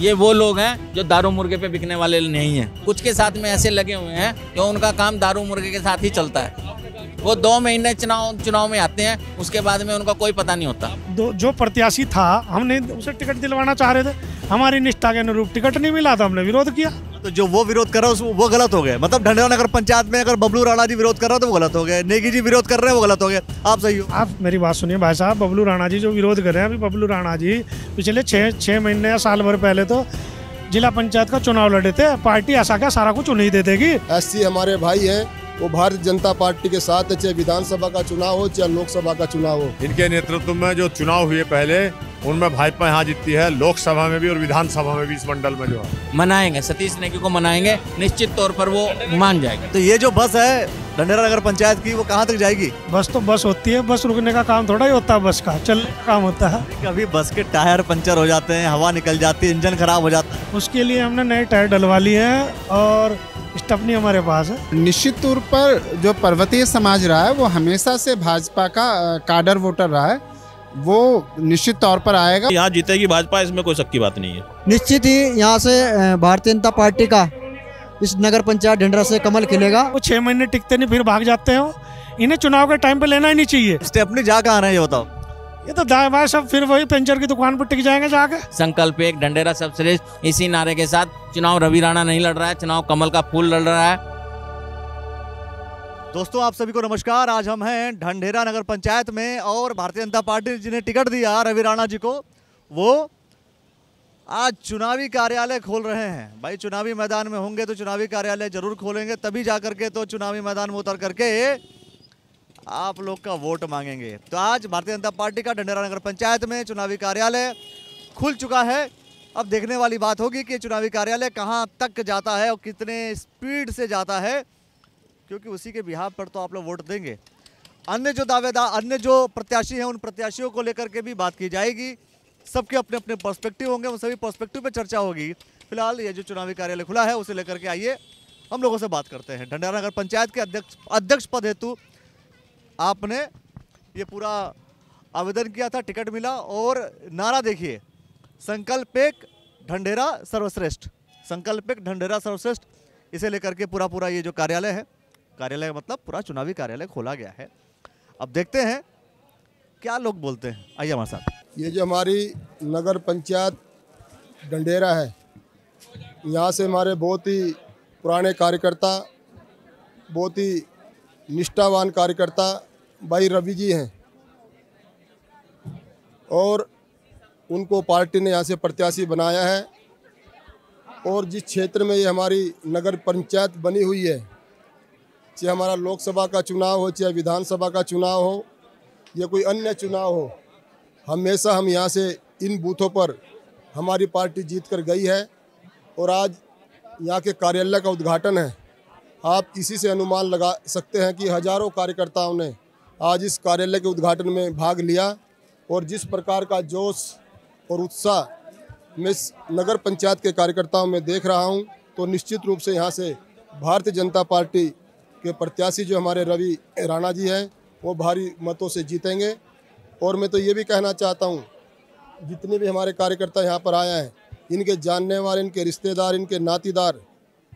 ये वो लोग हैं जो दारू मुर्गे पे बिकने वाले नहीं हैं। कुछ के साथ में ऐसे लगे हुए हैं कि उनका काम दारू मुर्गे के साथ ही चलता है। वो 2 महीने चुनाव में आते हैं, उसके बाद में उनका कोई पता नहीं होता। जो प्रत्याशी था, हमने उसे टिकट दिलवाना चाह रहे थे, हमारी निष्ठा के अनुरूप टिकट नहीं मिला तो हमने विरोध किया। तो जो वो विरोध कर रहा है वो गलत हो गया। मतलब ढंढेरा नगर पंचायत में अगर बबलू राणा जी विरोध कर रहा है तो वो गलत हो गया, नेगी जी विरोध कर रहे हैं वो गलत हो गया। आप सही हो। आप मेरी बात सुनिए भाई साहब, बबलू राणा जी जो विरोध कर रहे हैं, अभी बबलू राणा जी पिछले 6 महीने या साल भर पहले तो जिला पंचायत का चुनाव लड़े थे। पार्टी ऐसा क्या सारा कुछ उन्हीं दे देगी। एससी हमारे भाई हैं, वो भारतीय जनता पार्टी के साथ है, चाहे विधानसभा का चुनाव हो चाहे लोकसभा का चुनाव हो। इनके नेतृत्व में जो चुनाव हुए पहले, उनमें भाजपा यहाँ जीतती है, लोकसभा में भी और विधानसभा में भी। इस मंडल में जो है मनाएंगे, सतीश नेगी को मनाएंगे, निश्चित तौर पर वो मान जाएगा। तो ये जो बस है ढंढेरा नगर पंचायत की, वो कहाँ तक जाएगी? बस तो बस होती है, बस रुकने का काम थोड़ा ही होता है, बस का चलने का काम होता है। कभी बस के टायर पंचर हो जाते हैं, हवा निकल जाती है, इंजन खराब हो जाता है। उसके लिए हमने नए टायर डलवा लिए हैं और स्टपनी हमारे पास है। निश्चित तौर पर जो पर्वतीय समाज रहा है वो हमेशा से भाजपा का काडर वोटर रहा है, वो निश्चित तौर पर आएगा। यहाँ जीतेगी भाजपा, इसमें कोई शक की बात नहीं है। निश्चित ही यहाँ से भारतीय जनता पार्टी का इस नगर पंचायत ढंढेरा से कमल खिलेगा। वो 6 महीने टिकते नहीं, फिर भाग जाते हो। इन्हें चुनाव के टाइम पे लेना ही नहीं चाहिए। स्टेपनी जा कहाँ रहे हैं ये बताओ? ये तो दाएं बाएं सब फिर वही पंचर की दुकान पर टिक जाएंगे जाके। संकल्प एक, ढंढेरा सर्वश्रेष्ठ, इसी नारे के साथ चुनाव रवि राणा नहीं लड़ रहा है, चुनाव कमल का फूल लड़ रहा है। दोस्तों आप सभी को नमस्कार। आज हम हैं ढंढेरा नगर पंचायत में और भारतीय जनता पार्टी जिन्हें टिकट दिया रवि राणा जी को, वो आज चुनावी कार्यालय खोल रहे हैं। भाई चुनावी मैदान में होंगे तो चुनावी कार्यालय जरूर खोलेंगे, तभी जा करके तो चुनावी मैदान में उतर करके आप लोग का वोट मांगेंगे। तो आज भारतीय जनता पार्टी का ढंढेरा नगर पंचायत में चुनावी कार्यालय खुल चुका है। अब देखने वाली बात होगी कि चुनावी कार्यालय कहाँ तक जाता है और कितने स्पीड से जाता है, क्योंकि उसी के बिहाफ पर तो आप लोग वोट देंगे। अन्य जो दावेदार, अन्य जो प्रत्याशी हैं, उन प्रत्याशियों को लेकर के भी बात की जाएगी। सबके अपने अपने पर्सपेक्टिव होंगे, उन सभी पर्सपेक्टिव पे चर्चा होगी। फिलहाल ये जो चुनावी कार्यालय खुला है उसे लेकर के आइए हम लोगों से बात करते हैं। ढंढेरा नगर पंचायत के अध्यक्ष पद हेतु आपने ये पूरा आवेदन किया था, टिकट मिला और नारा देखिए, संकल्प एक ढंढेरा सर्वश्रेष्ठ, संकल्प एक ढंढेरा सर्वश्रेष्ठ। इसे लेकर के पूरा ये जो कार्यालय है, कार्यालय मतलब पूरा चुनावी कार्यालय खोला गया है। अब देखते हैं क्या लोग बोलते हैं, आइए हमारे साथ। ये जो हमारी नगर पंचायत ढंढेरा है, यहाँ से हमारे बहुत ही पुराने कार्यकर्ता, बहुत ही निष्ठावान कार्यकर्ता भाई रवि जी हैं और उनको पार्टी ने यहाँ से प्रत्याशी बनाया है। और जिस क्षेत्र में ये हमारी नगर पंचायत बनी हुई है, चाहे हमारा लोकसभा का चुनाव हो, चाहे विधानसभा का चुनाव हो या कोई अन्य चुनाव हो, हमेशा हम यहाँ से इन बूथों पर हमारी पार्टी जीत कर गई है। और आज यहाँ के कार्यालय का उद्घाटन है। आप इसी से अनुमान लगा सकते हैं कि हजारों कार्यकर्ताओं ने आज इस कार्यालय के उद्घाटन में भाग लिया। और जिस प्रकार का जोश और उत्साह मैं नगर पंचायत के कार्यकर्ताओं में देख रहा हूँ, तो निश्चित रूप से यहाँ से भारतीय जनता पार्टी के प्रत्याशी जो हमारे रवि राणा जी हैं, वो भारी मतों से जीतेंगे। और मैं तो ये भी कहना चाहता हूँ, जितने भी हमारे कार्यकर्ता यहाँ पर आए हैं, इनके जानने वाले, इनके रिश्तेदार, इनके नातीदार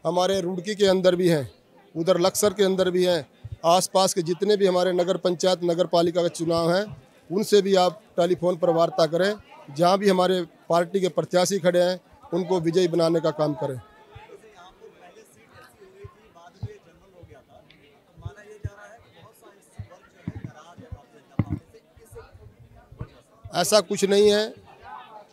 हमारे रुड़की के अंदर भी हैं, उधर लक्सर के अंदर भी हैं। आसपास के जितने भी हमारे नगर पंचायत नगर पालिका का चुनाव है, उनसे भी आप टेलीफोन पर वार्ता करें। जहाँ भी हमारे पार्टी के प्रत्याशी खड़े हैं, उनको विजयी बनाने का काम करें। ऐसा कुछ नहीं है।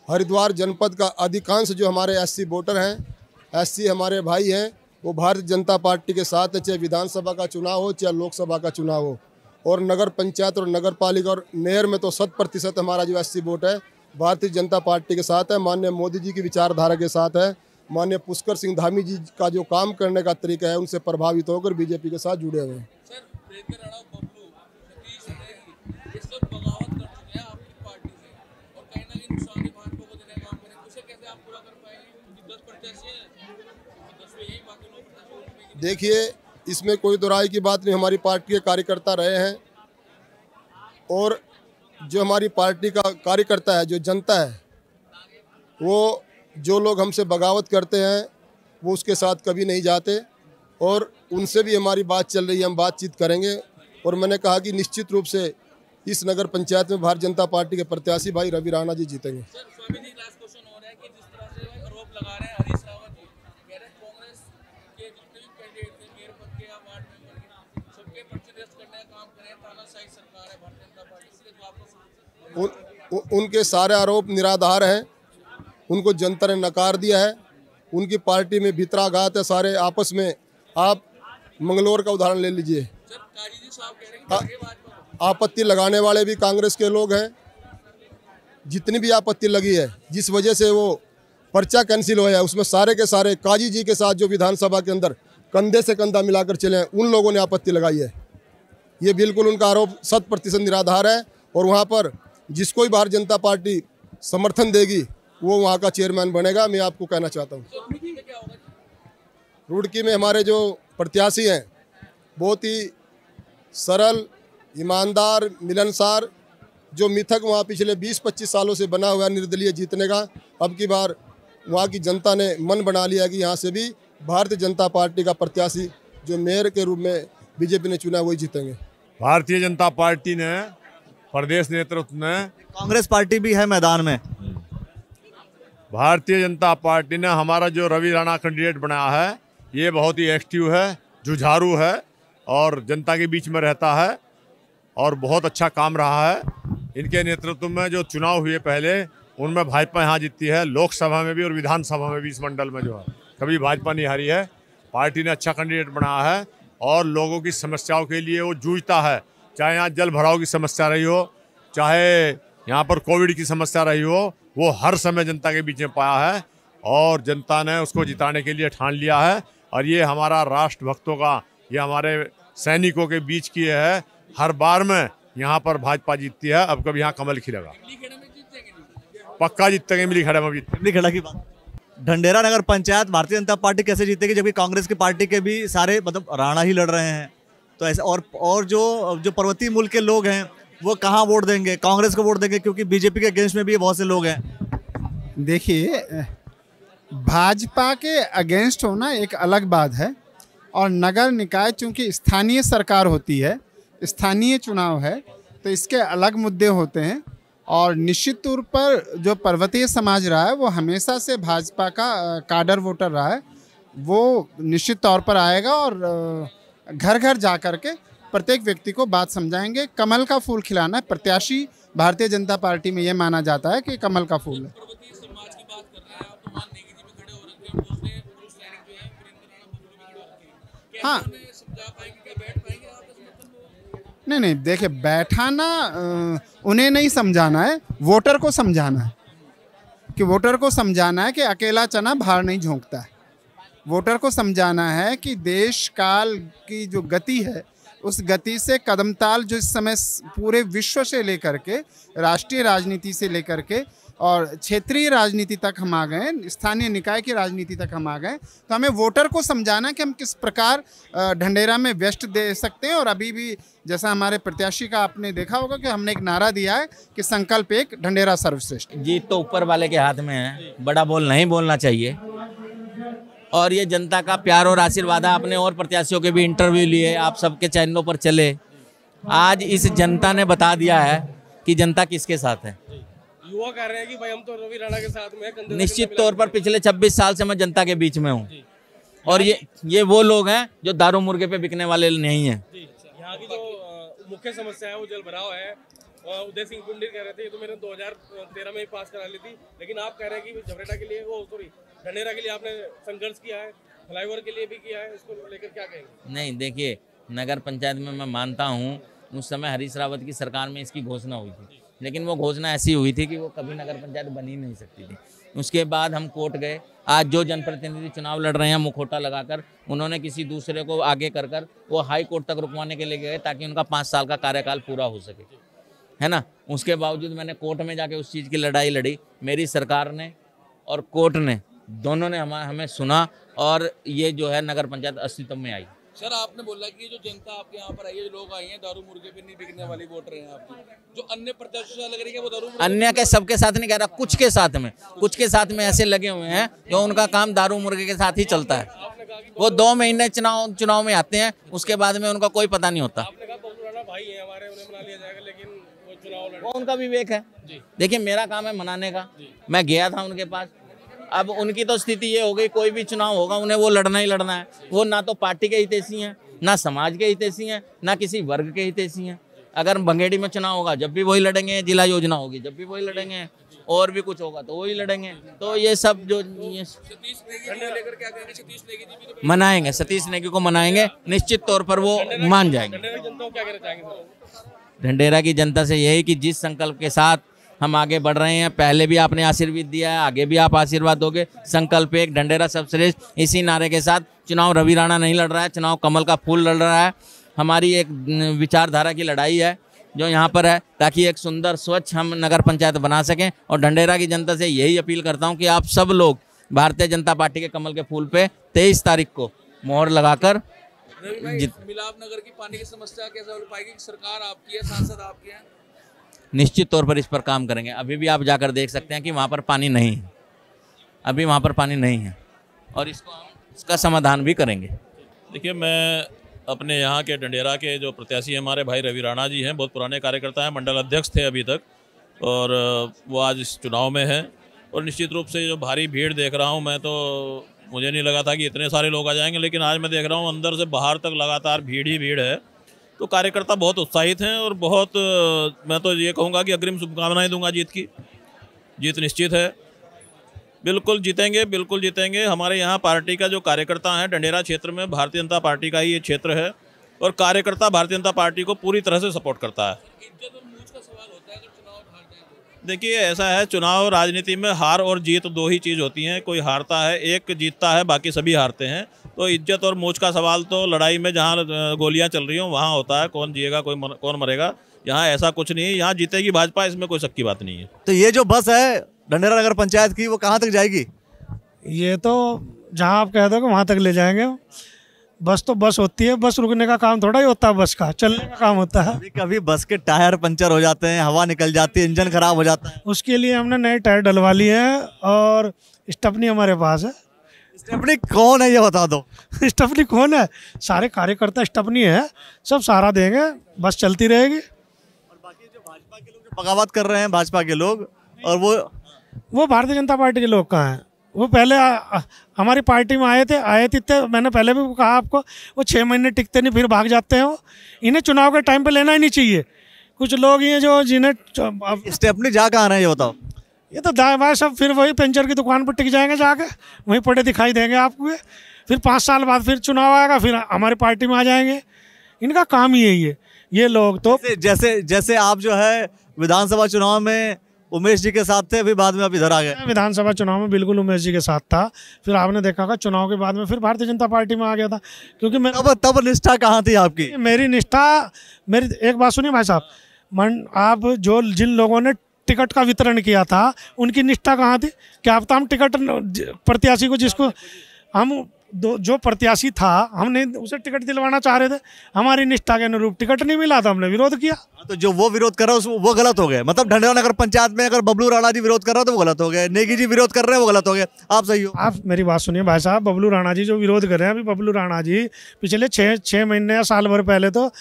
हरिद्वार जनपद का अधिकांश जो हमारे एससी वोटर हैं, एससी हमारे भाई हैं, वो भारतीय जनता पार्टी के साथ है, चाहे विधानसभा का चुनाव हो चाहे लोकसभा का चुनाव हो। और नगर पंचायत और नगर पालिका और मेयर में तो 100% हमारा जो एससी वोट है भारतीय जनता पार्टी के साथ है, माननीय मोदी जी की विचारधारा के साथ है। माननीय पुष्कर सिंह धामी जी का जो काम करने का तरीका है, उनसे प्रभावित होकर बीजेपी के साथ जुड़े हुए हैं। देखिए, इसमें कोई दो राय की बात नहीं, हमारी पार्टी के कार्यकर्ता रहे हैं। और जो हमारी पार्टी का कार्यकर्ता है, जो जनता है, वो जो लोग हमसे बगावत करते हैं वो उसके साथ कभी नहीं जाते, और उनसे भी हमारी बात चल रही है, हम बातचीत करेंगे। और मैंने कहा कि निश्चित रूप से इस नगर पंचायत में भारतीय जनता पार्टी के प्रत्याशी भाई रवि राणा जी जीतेंगे। स्वामी जी, लास्ट क्वेश्चन हो रहा है कि जिस तरह से आरोप लगा रहे हैं हरीश रावत जी, कह रहे हैं कांग्रेस के जितने भी कैंडिडेट थे मेयर पद के या वार्ड मेंबर के, सबके पर्चे रद्द करने का काम करें, तानाशाही सरकार है भारतीय जनता पार्टी, इसलिए वापस उनके सारे आरोप निराधार हैं, उनको जनता ने नकार दिया है, उनकी पार्टी में भितराघात है सारे आपस में। आप मंगलौर का उदाहरण ले लीजिए, आपत्ति लगाने वाले भी कांग्रेस के लोग हैं, जितनी भी आपत्ति लगी है जिस वजह से वो पर्चा कैंसिल हुआ है उसमें सारे के सारे काजी जी के साथ जो विधानसभा के अंदर कंधे से कंधा मिलाकर चले हैं उन लोगों ने आपत्ति लगाई है। ये बिल्कुल उनका आरोप 100% निराधार है, और वहाँ पर जिसको भी भारतीय जनता पार्टी समर्थन देगी वो वहाँ का चेयरमैन बनेगा। मैं आपको कहना चाहता हूँ, रुड़की में हमारे जो प्रत्याशी हैं बहुत ही सरल, ईमानदार, मिलनसार, जो मिथक वहाँ पिछले 20-25 सालों से बना हुआ है निर्दलीय जीतने का, अब की बार वहाँ की जनता ने मन बना लिया कि यहाँ से भी भारतीय जनता पार्टी का प्रत्याशी जो मेयर के रूप में बीजेपी ने चुना वही जीतेंगे। भारतीय जनता पार्टी ने प्रदेश नेतृत्व ने, कांग्रेस पार्टी भी है मैदान में। भारतीय जनता पार्टी ने हमारा जो रवि राणा कैंडिडेट बनाया है ये बहुत ही एक्टिव है, जुझारू है और जनता के बीच में रहता है और बहुत अच्छा काम रहा है। इनके नेतृत्व में जो चुनाव हुए पहले उनमें भाजपा यहाँ जीतती है, लोकसभा में भी और विधानसभा में भी। इस मंडल में जो है कभी भाजपा नहीं हारी है। पार्टी ने अच्छा कैंडिडेट बनाया है और लोगों की समस्याओं के लिए वो जूझता है, चाहे यहाँ जल भराव की समस्या रही हो, चाहे यहाँ पर कोविड की समस्या रही हो, वो हर समय जनता के बीच में पाया है और जनता ने उसको जिताने के लिए ठान लिया है। और ये हमारा राष्ट्र भक्तों का, ये हमारे सैनिकों के बीच की है। हर बार में यहाँ पर भाजपा जीतती है, अब कभी यहाँ कमल खिलेगा, पक्का जीतेंगे। मिली खड़ा में इमली खेड़ा की बात, ढंढेरा नगर पंचायत भारतीय जनता पार्टी कैसे जीतेगी जबकि कांग्रेस की पार्टी के भी सारे मतलब राणा ही लड़ रहे हैं, तो ऐसे और जो पर्वतीय मूल के लोग हैं वो कहाँ वोट देंगे? कांग्रेस को वोट देंगे क्योंकि बीजेपी के अगेंस्ट में भी बहुत से लोग हैं। देखिए, भाजपा के अगेंस्ट होना एक अलग बात है, और नगर निकाय चूंकि स्थानीय सरकार होती है, स्थानीय चुनाव है, तो इसके अलग मुद्दे होते हैं। और निश्चित तौर पर जो पर्वतीय समाज रहा है वो हमेशा से भाजपा का काडर वोटर रहा है, वो निश्चित तौर पर आएगा और घर घर जा कर के प्रत्येक व्यक्ति को बात समझाएंगे। कमल का फूल खिलाना है प्रत्याशी भारतीय जनता पार्टी में, यह माना जाता है कि कमल का फूल है। हाँ, नहीं, देखिए, बैठाना उन्हें नहीं समझाना है, वोटर को समझाना है कि वोटर को समझाना है कि अकेला चना बाहर नहीं झोंकता है। वोटर को समझाना है कि देश काल की जो गति है उस गति से कदमताल जो इस समय पूरे विश्व से लेकर के, राष्ट्रीय राजनीति से लेकर के और क्षेत्रीय राजनीति तक हम आ गए, स्थानीय निकाय की राजनीति तक हम आ गए, तो हमें वोटर को समझाना कि हम किस प्रकार ढंढेरा में व्यस्त दे सकते हैं। और अभी भी जैसा हमारे प्रत्याशी का आपने देखा होगा कि हमने एक नारा दिया है कि संकल्प एक, ढंढेरा सर्वश्रेष्ठ। जीत तो ऊपर वाले के हाथ में है, बड़ा बोल नहीं बोलना चाहिए। और ये जनता का प्यार और आशीर्वाद है। आपने और प्रत्याशियों के भी इंटरव्यू लिए, आप सबके चैनलों पर चले, आज इस जनता ने बता दिया है कि जनता किसके साथ है। युवा कह रहे हैं कि भाई हम तो रवि राणा के साथ में। निश्चित तौर पर पिछले 26 साल से मैं जनता के बीच में हूँ, और ये वो लोग हैं जो दारू मुर्गे पे बिकने वाले नहीं हैं। यहाँ की जो मुख्य समस्या है वो जल भराव है। उदय सिंह कुंडी कह रहे थे ये तो मैंने 2013 में ही पास करा ली थी, लेकिन आप कह रहे हैं कि झबरेटा के लिए, वो सॉरी ढंढेरा के लिए आपने संघर्ष किया है, फ्लाईओवर के लिए भी किया है, इसको लेकर क्या कहेंगे? नहीं, देखिए, नगर पंचायत में मैं मानता हूँ उस समय हरीश रावत की सरकार में इसकी घोषणा हुई थी, लेकिन वो घोषणा ऐसी हुई थी कि वो कभी नगर पंचायत बन ही नहीं सकती थी। उसके बाद हम कोर्ट गए। आज जो जनप्रतिनिधि चुनाव लड़ रहे हैं मुखौटा लगाकर, उन्होंने किसी दूसरे को आगे कर वो हाई कोर्ट तक रुकवाने के लिए गए ताकि उनका 5 साल का कार्यकाल पूरा हो सके, है ना। उसके बावजूद मैंने कोर्ट में जाके उस चीज़ की लड़ाई लड़ी। मेरी सरकार ने और कोर्ट ने, दोनों ने हमें सुना और ये जो है नगर पंचायत अस्तित्व में आई। सर आपने बोला कि जो जनता आपके यहाँ पर आई है, जो लोग आए हैं दारू मुर्गे पे नहीं बिकने वाली वोटर हैं आपकी, जो अन्य प्रत्याशियों से लग रही है वो दारू अन्य के सबके साथ नहीं कह रहा, कुछ के साथ में ऐसे लगे हुए हैं जो उनका काम दारू मुर्गे के साथ ही चलता है। वो 2 महीने चुनाव में आते हैं, उसके बाद में उनका कोई पता नहीं होता। आपने कहा बबलू राणा भाई है हमारे, उन्हें मना लिया जाएगा, लेकिन वो चुनाव लड़ वो उनका विवेक है। देखिए मेरा काम है मनाने का, मैं गया था उनके पास। अब उनकी तो स्थिति ये हो गई, कोई भी चुनाव होगा उन्हें वो लड़ना ही लड़ना है। वो ना तो पार्टी के हितैषी हैं, ना समाज के हितैषी हैं, ना किसी वर्ग के हितैषी हैं। अगर भंगेड़ी में चुनाव होगा जब भी वही लड़ेंगे, जिला योजना होगी जब भी वही लड़ेंगे, और भी कुछ होगा तो वही लड़ेंगे। तो ये सब जो मनाएंगे, सतीश नेगी को मनाएंगे, निश्चित तौर पर वो मान जाएंगे। ढंढेरा की जनता से यही कि जिस संकल्प के साथ हम आगे बढ़ रहे हैं, पहले भी आपने आशीर्वाद दिया है, आगे भी आप आशीर्वाद दोगे। संकल्प एक, ढंढेरा सर्वश्रेष्ठ, इसी नारे के साथ चुनाव रवि राणा नहीं लड़ रहा है, चुनाव कमल का फूल लड़ रहा है। हमारी एक विचारधारा की लड़ाई है जो यहाँ पर है, ताकि एक सुंदर स्वच्छ हम नगर पंचायत बना सकें। और ढंढेरा की जनता से यही अपील करता हूँ कि आप सब लोग भारतीय जनता पार्टी के कमल के फूल पे 23 तारीख को मोहर लगाकर मिलाप नगर की पानी की समस्या कैसे हल पाएगी? सरकार आपकी है, सांसद आपके हैं, निश्चित तौर पर इस पर काम करेंगे। अभी भी आप जाकर देख सकते हैं कि वहाँ पर पानी नहीं है, अभी वहाँ पर पानी नहीं है, और इसका समाधान भी करेंगे। देखिए, मैं अपने यहाँ के ढंढेरा के जो प्रत्याशी हैं हमारे भाई रवि राणा जी हैं, बहुत पुराने कार्यकर्ता हैं, मंडल अध्यक्ष थे अभी तक, और वो आज इस चुनाव में हैं। और निश्चित रूप से जो भारी भीड़ देख रहा हूँ मैं, तो मुझे नहीं लगा था कि इतने सारे लोग आ जाएंगे, लेकिन आज मैं देख रहा हूँ अंदर से बाहर तक लगातार भीड़ ही भीड़ है। तो कार्यकर्ता बहुत उत्साहित हैं और बहुत, मैं तो ये कहूँगा कि अग्रिम शुभकामनाएं दूंगा जीत की। जीत निश्चित है, बिल्कुल जीतेंगे, बिल्कुल जीतेंगे। हमारे यहाँ पार्टी का जो कार्यकर्ता है, ढंढेरा क्षेत्र में भारतीय जनता पार्टी का ही ये क्षेत्र है, और कार्यकर्ता भारतीय जनता पार्टी को पूरी तरह से सपोर्ट करता है। देखिए, ऐसा है, चुनाव राजनीति में हार और जीत 2 ही चीज़ होती हैं। कोई हारता है, एक जीतता है, बाकी सभी हारते हैं। तो इज्जत और मूछ का सवाल तो लड़ाई में जहाँ गोलियां चल रही हों वहाँ होता है, कौन जिएगा कौन मरेगा। यहाँ ऐसा कुछ नहीं है, यहाँ जीतेगी भाजपा, इसमें कोई शक की बात नहीं है। तो ये जो बस है ढंढेरा नगर पंचायत की, वो कहाँ तक जाएगी? ये तो जहाँ आप कह दोगे वहाँ तक ले जाएंगे। बस तो बस होती है, बस रुकने का काम थोड़ा ही होता है, बस का चलने का काम होता है। कभी बस के टायर पंचर हो जाते हैं, हवा निकल जाती है, इंजन खराब हो जाता है। उसके लिए हमने नए टायर डलवा लिए हैं, और स्टेपनी हमारे पास है। स्टेपनी कौन है ये बता दो? स्टेपनी कौन है? सारे कार्यकर्ता स्टेपनी है, सब सहारा देंगे, बस चलती रहेगी। और बाकी जो भाजपा के लोग जो बगावत कर रहे हैं, भाजपा के लोग, और वो भारतीय जनता पार्टी के लोग कहाँ हैं? वो पहले हमारी पार्टी में आए थे, मैंने पहले भी कहा आपको, वो 6 महीने टिकते नहीं, फिर भाग जाते हैं। वो इन्हें चुनाव के टाइम पे लेना ही नहीं चाहिए। कुछ लोग ये जो जिन्हें स्टेपनी जा कहाँ रहे हैं ये बताओ? ये तो दाएं बाएं सब फिर वही पेंचर की दुकान पर टिक जाएंगे, जाके वहीं पड़े दिखाई देंगे आपको। फिर 5 साल बाद फिर चुनाव आएगा, फिर हमारी पार्टी में आ जाएंगे। इनका काम ही यही है। ये लोग तो जैसे आप जो है विधानसभा चुनाव में उमेश जी के साथ थे, फिर बाद में आप इधर आ गए। विधानसभा चुनाव में बिल्कुल उमेश जी के साथ था, फिर आपने देखा होगा चुनाव के बाद में फिर भारतीय जनता पार्टी में आ गया था। क्योंकि मैं तब निष्ठा कहाँ थी आपकी? मेरी निष्ठा, मेरी एक बात सुनिए भाई साहब, आप जो जिन लोगों ने टिकट का वितरण किया था उनकी निष्ठा कहाँ थी? क्या आप तो हम टिकट प्रत्याशी को, जिसको हम जो प्रत्याशी था, हमने उसे टिकट दिलवाना चाह रहे थे, हमारी निष्ठा के अनुरूप टिकट नहीं मिला तो हमने विरोध किया। तो जो वो विरोध कर रहा है वो गलत हो गए। मतलब ढंढेरा नगर पंचायत में अगर बबलू राणा जी विरोध कर रहे हो तो वो गलत हो गए, नेगी जी विरोध कर रहे हैं वो गलत हो गए, आप सही हो। आप मेरी बात सुनिए भाई साहब, बबलू राणा जी जो विरोध कर रहे हैं, अभी बबलू राणा जी पिछले 6 महीने या साल भर पहले तो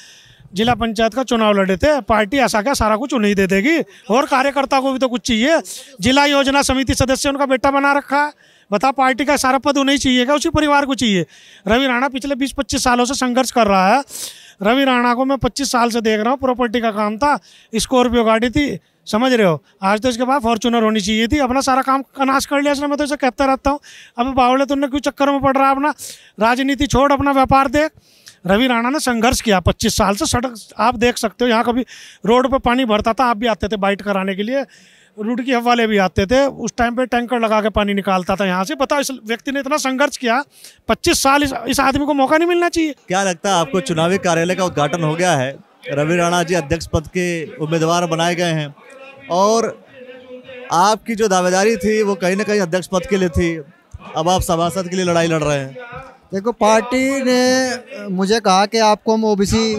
जिला पंचायत का चुनाव लड़े थे। पार्टी ऐसा क्या सारा कुछ उन्हें दे देगी? और कार्यकर्ता को भी तो कुछ चाहिए। जिला योजना समिति सदस्य उनका बेटा बना रखा है। बता, पार्टी का सारा पद उन्हें चाहिए क्या? उसी परिवार को चाहिए। रवि राणा पिछले 20-25 सालों से संघर्ष कर रहा है। रवि राणा को मैं 25 साल से देख रहा हूँ। प्रॉपर्टी का काम था, स्कॉर्पियो गाड़ी थी, समझ रहे हो। आज तो इसके बाद फॉर्चूनर होनी चाहिए थी। अपना सारा काम नाश कर लिया इसने। मैं तो इसे कहता रहता हूँ, अभी बावले तुमने क्यों चक्कर में पड़ रहा है? अपना राजनीति छोड़, अपना व्यापार देख। रवि राणा ने संघर्ष किया 25 साल से। सड़क आप देख सकते हो, यहाँ कभी रोड पर पानी भरता था, आप भी आते थे बाइट कराने के लिए, रुड़की वाले भी आते थे। उस टाइम पे टैंकर लगा के पानी निकालता था यहाँ से। बताओ, इस व्यक्ति ने इतना संघर्ष किया, 25 साल इस आदमी को मौका नहीं मिलना चाहिए? क्या लगता है आपको? चुनावी कार्यालय का उद्घाटन हो गया है, रवि राणा जी अध्यक्ष पद के उम्मीदवार बनाए गए हैं, और आपकी जो दावेदारी थी वो कहीं ना कहीं अध्यक्ष पद के लिए थी। अब आप सभासद के लिए लड़ाई लड़ रहे हैं, देखो, पार्टी ने मुझे कहा कि आपको हम ओबीसी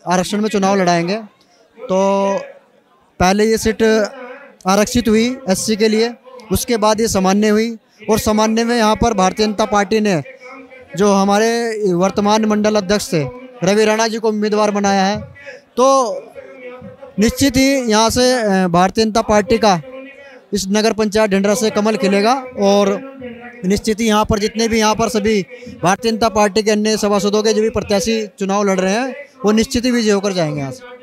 आरक्षण में चुनाव लड़ाएंगे। तो पहले ये सीट आरक्षित हुई एससी के लिए, उसके बाद ये सामान्य हुई, और सामान्य में यहाँ पर भारतीय जनता पार्टी ने जो हमारे वर्तमान मंडल अध्यक्ष थे रवि राणा जी को उम्मीदवार बनाया है। तो निश्चित ही यहाँ से भारतीय जनता पार्टी का इस नगर पंचायत ढंढेरा से कमल खिलेगा, और निश्चित ही यहाँ पर जितने भी यहाँ पर सभी भारतीय जनता पार्टी के अन्य सभासदों के जो भी प्रत्याशी चुनाव लड़ रहे हैं वो निश्चित ही विजय होकर जाएंगे यहाँ से।